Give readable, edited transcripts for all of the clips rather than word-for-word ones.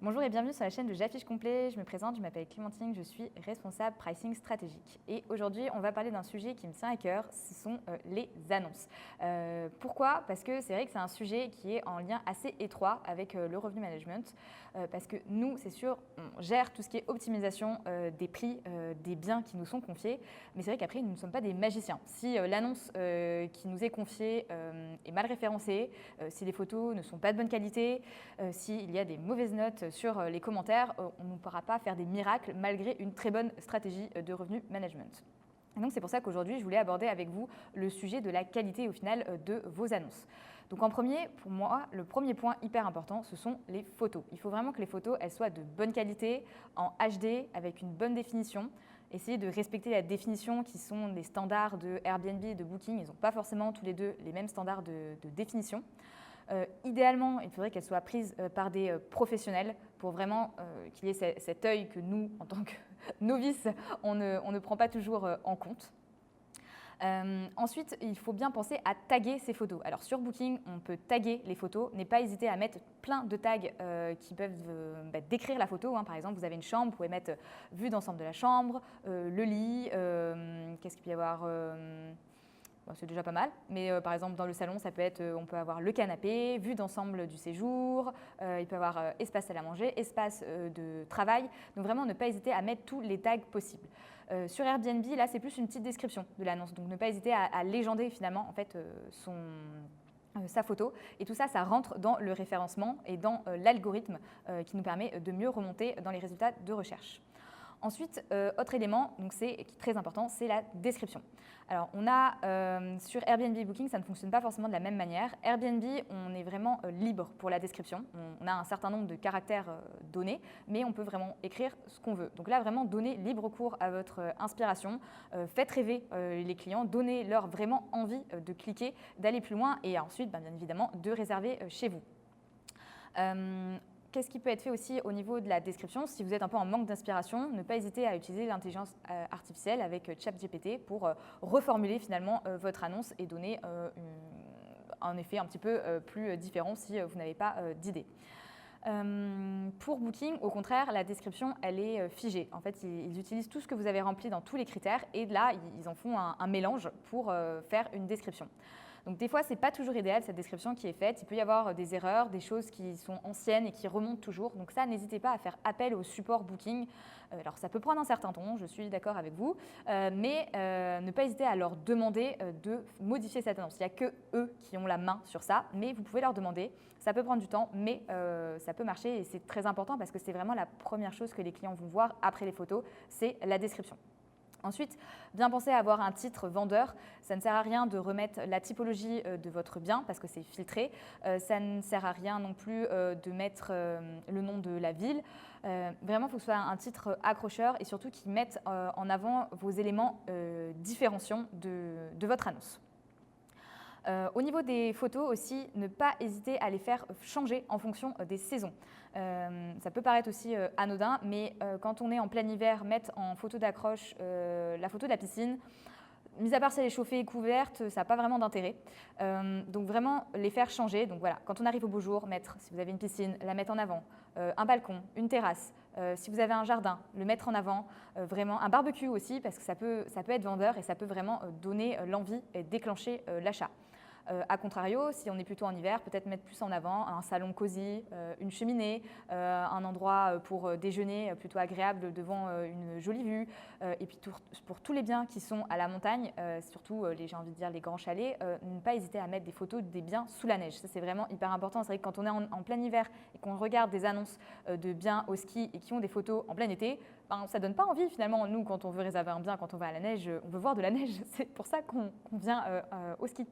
Bonjour et bienvenue sur la chaîne de J'affiche complet. Je me présente, je m'appelle Clémentine, je suis responsable pricing stratégique. Et aujourd'hui, on va parler d'un sujet qui me tient à cœur, ce sont les annonces. Pourquoi? Parce que c'est vrai que c'est un sujet qui est en lien assez étroit avec le revenu management. Parce que nous, c'est sûr, on gère tout ce qui est optimisation des prix des biens qui nous sont confiés. Mais c'est vrai qu'après, nous ne sommes pas des magiciens. Si l'annonce qui nous est confiée est mal référencée, si les photos ne sont pas de bonne qualité, s'il y a des mauvaises notes sur les commentaires, on ne pourra pas faire des miracles malgré une très bonne stratégie de revenu management. Et donc c'est pour ça qu'aujourd'hui, je voulais aborder avec vous le sujet de la qualité au final de vos annonces. Donc en premier, pour moi, le premier point hyper important, ce sont les photos. Il faut vraiment que les photos elles soient de bonne qualité, en HD, avec une bonne définition. Essayez de respecter la définition qui sont les standards de Airbnb et de Booking. Ils n'ont pas forcément tous les deux les mêmes standards de définition. Idéalement, il faudrait qu'elle soit prise par des professionnels pour vraiment qu'il y ait cet œil que nous, en tant que novices, on ne prend pas toujours en compte. Ensuite, il faut bien penser à taguer ces photos. Alors sur Booking, on peut taguer les photos. N'hésitez pas hésiter à mettre plein de tags qui peuvent décrire la photo. Par exemple, vous avez une chambre, vous pouvez mettre vue d'ensemble de la chambre, le lit, qu'est-ce qu'il peut y avoir Bon, c'est déjà pas mal, mais par exemple dans le salon, ça peut être, on peut avoir le canapé, vue d'ensemble du séjour, il peut y avoir espace à la manger, espace de travail. Donc vraiment, ne pas hésiter à mettre tous les tags possibles. Sur Airbnb, là, c'est plus une petite description de l'annonce. Donc ne pas hésiter à légender finalement en fait, sa photo. Et tout ça, ça rentre dans le référencement et dans l'algorithme qui nous permet de mieux remonter dans les résultats de recherche. Ensuite, autre élément qui est très important, c'est la description. Alors, on a sur Airbnb et Booking, ça ne fonctionne pas forcément de la même manière. Airbnb, on est vraiment libre pour la description. On a un certain nombre de caractères donnés, mais on peut vraiment écrire ce qu'on veut. Donc là, vraiment, donnez libre cours à votre inspiration. Faites rêver les clients, donnez-leur vraiment envie de cliquer, d'aller plus loin et ensuite, bien évidemment, de réserver chez vous. Qu'est-ce qui peut être fait aussi au niveau de la description? Si vous êtes un peu en manque d'inspiration, ne pas hésiter à utiliser l'intelligence artificielle avec ChatGPT pour reformuler finalement votre annonce et donner un effet un petit peu plus différent si vous n'avez pas d'idée. Pour Booking, au contraire, la description, elle est figée. En fait, ils utilisent tout ce que vous avez rempli dans tous les critères et là, ils en font un mélange pour faire une description. Donc des fois, ce n'est pas toujours idéal cette description qui est faite. Il peut y avoir des erreurs, des choses qui sont anciennes et qui remontent toujours. Donc ça, n'hésitez pas à faire appel au support Booking. Alors ça peut prendre un certain temps, je suis d'accord avec vous, mais ne pas hésiter à leur demander de modifier cette annonce. Il n'y a que eux qui ont la main sur ça, mais vous pouvez leur demander. Ça peut prendre du temps, mais ça peut marcher et c'est très important parce que c'est vraiment la première chose que les clients vont voir après les photos, c'est la description. Ensuite, bien penser à avoir un titre vendeur. Ça ne sert à rien de remettre la typologie de votre bien parce que c'est filtré. Ça ne sert à rien non plus de mettre le nom de la ville. Vraiment, il faut que ce soit un titre accrocheur et surtout qui mette en avant vos éléments différenciants de votre annonce. Au niveau des photos aussi, ne pas hésiter à les faire changer en fonction des saisons. Ça peut paraître aussi anodin, mais quand on est en plein hiver, mettre en photo d'accroche la photo de la piscine, mis à part si elle est chauffée et couverte, ça n'a pas vraiment d'intérêt. Donc vraiment les faire changer. Donc voilà, quand on arrive au beau jour, mettre, si vous avez une piscine, la mettre en avant, un balcon, une terrasse, si vous avez un jardin, le mettre en avant, vraiment un barbecue aussi parce que ça peut être vendeur et ça peut vraiment donner l'envie et déclencher l'achat. A contrario, si on est plutôt en hiver, peut-être mettre plus en avant un salon cosy, une cheminée, un endroit pour déjeuner plutôt agréable devant une jolie vue. Et puis pour tous les biens qui sont à la montagne, surtout j'ai envie de dire les grands chalets, ne pas hésiter à mettre des photos des biens sous la neige. Ça c'est vraiment hyper important. C'est vrai que quand on est en plein hiver et qu'on regarde des annonces de biens au ski et qui ont des photos en plein été, ça ne donne pas envie finalement. Nous, quand on veut réserver un bien, quand on va à la neige, on veut voir de la neige. C'est pour ça qu'on vient au ski.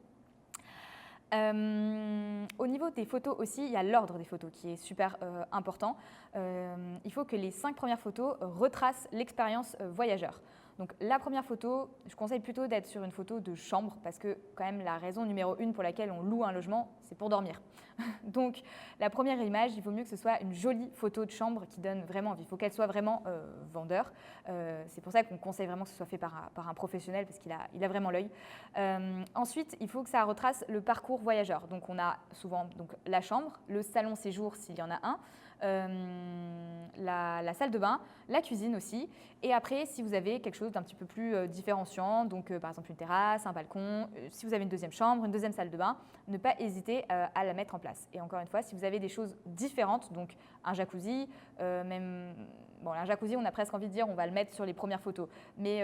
Au niveau des photos aussi, il y a l'ordre des photos qui est super important. Il faut que les 5 premières photos retracent l'expérience voyageur. Donc la première photo, je conseille plutôt d'être sur une photo de chambre parce que quand même la raison numéro 1 pour laquelle on loue un logement, c'est pour dormir. Donc la première image, il vaut mieux que ce soit une jolie photo de chambre qui donne vraiment envie. Il faut qu'elle soit vraiment vendeur. C'est pour ça qu'on conseille vraiment que ce soit fait par un professionnel parce qu'il a vraiment l'œil. Ensuite, il faut que ça retrace le parcours voyageur. Donc on a souvent la chambre, le salon séjour s'il y en a un, la salle de bain, la cuisine aussi. Et après, si vous avez quelque chose d'un petit peu plus différenciant, donc par exemple une terrasse, un balcon, si vous avez une deuxième chambre, une deuxième salle de bain, ne pas hésiter à la mettre en place. Et encore une fois, si vous avez des choses différentes, donc un jacuzzi, bon, un jacuzzi, on a presque envie de dire on va le mettre sur les premières photos, mais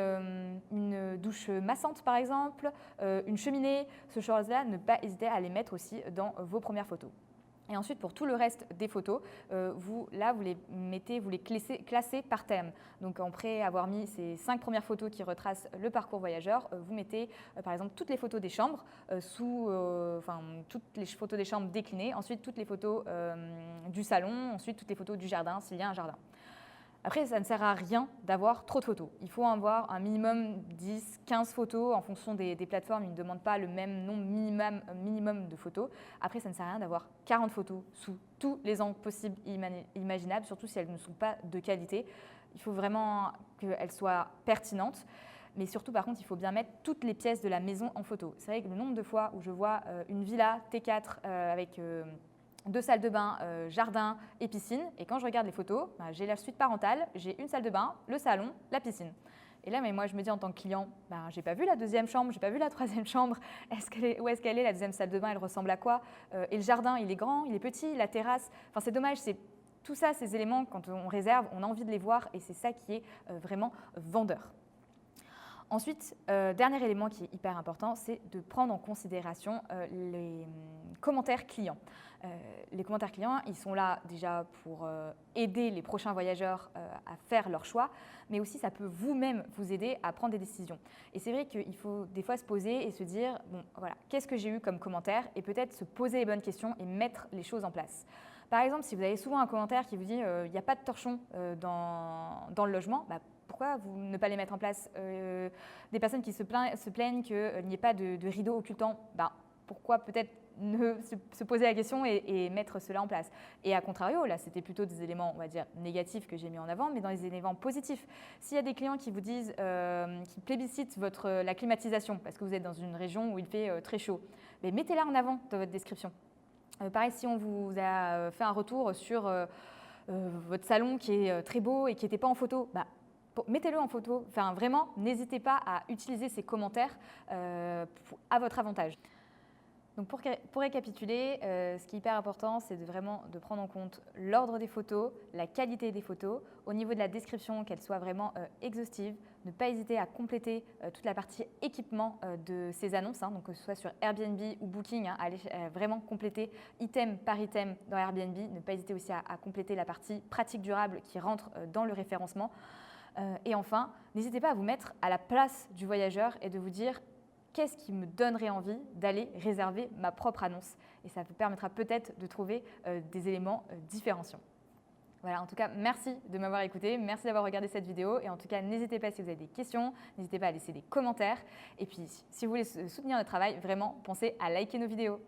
une douche massante par exemple, une cheminée, ce choses-là, ne pas hésiter à les mettre aussi dans vos premières photos. Et ensuite, pour tout le reste des photos, vous les classez par thème. Donc, après avoir mis ces 5 premières photos qui retracent le parcours voyageur, vous mettez par exemple toutes les photos des chambres, toutes les photos des chambres déclinées, ensuite toutes les photos du salon, ensuite toutes les photos du jardin s'il y a un jardin. Après, ça ne sert à rien d'avoir trop de photos. Il faut avoir un minimum 10, 15 photos en fonction des plateformes. Ils ne demandent pas le même nombre minimum de photos. Après, ça ne sert à rien d'avoir 40 photos sous tous les angles possibles et imaginables, surtout si elles ne sont pas de qualité. Il faut vraiment qu'elles soient pertinentes. Mais surtout, par contre, il faut bien mettre toutes les pièces de la maison en photo. C'est vrai que le nombre de fois où je vois une villa T4 avec 2 salles de bain, jardin et piscine. Et quand je regarde les photos, j'ai la suite parentale, j'ai une salle de bain, le salon, la piscine. Et là, mais moi, je me dis en tant que client, j'ai pas vu la deuxième chambre, j'ai pas vu la troisième chambre. Où est-ce qu'elle est la deuxième salle de bain? Elle ressemble à quoi? Et le jardin, il est grand, il est petit, la terrasse. Enfin, c'est dommage. C'est tout ça, ces éléments, quand on réserve, on a envie de les voir et c'est ça qui est vraiment vendeur. Ensuite, dernier élément qui est hyper important, c'est de prendre en considération les commentaires clients. Les commentaires clients, ils sont là déjà pour aider les prochains voyageurs à faire leur choix, mais aussi ça peut vous-même vous aider à prendre des décisions. Et c'est vrai qu'il faut des fois se poser et se dire, bon voilà, qu'est-ce que j'ai eu comme commentaire? Et peut-être se poser les bonnes questions et mettre les choses en place. Par exemple, si vous avez souvent un commentaire qui vous dit il n'y a pas de torchon dans le logement, pourquoi vous ne pas les mettre en place? Des personnes qui se plaignent qu'il n'y ait pas de rideau occultant, pourquoi peut-être se poser la question et mettre cela en place? Et à contrario, là, c'était plutôt des éléments, on va dire, négatifs que j'ai mis en avant, mais dans les éléments positifs. S'il y a des clients qui vous disent, qui plébiscitent la climatisation, parce que vous êtes dans une région où il fait très chaud, mais mettez-la en avant dans votre description. Pareil, si on vous a fait un retour sur votre salon qui est très beau et qui n'était pas en photo, mettez-le en photo. Enfin, vraiment, n'hésitez pas à utiliser ces commentaires à votre avantage. Donc pour récapituler, ce qui est hyper important, c'est vraiment de prendre en compte l'ordre des photos, la qualité des photos, au niveau de la description, qu'elle soit vraiment exhaustive, ne pas hésiter à compléter toute la partie équipement de ces annonces, donc que ce soit sur Airbnb ou Booking, allez vraiment compléter item par item dans Airbnb, ne pas hésiter aussi à compléter la partie pratique durable qui rentre dans le référencement. Et enfin, n'hésitez pas à vous mettre à la place du voyageur et de vous dire qu'est-ce qui me donnerait envie d'aller réserver ma propre annonce. Et ça vous permettra peut-être de trouver des éléments différenciants. Voilà, en tout cas, merci de m'avoir écouté, merci d'avoir regardé cette vidéo. Et en tout cas, n'hésitez pas si vous avez des questions, n'hésitez pas à laisser des commentaires. Et puis, si vous voulez soutenir notre travail, vraiment, pensez à liker nos vidéos.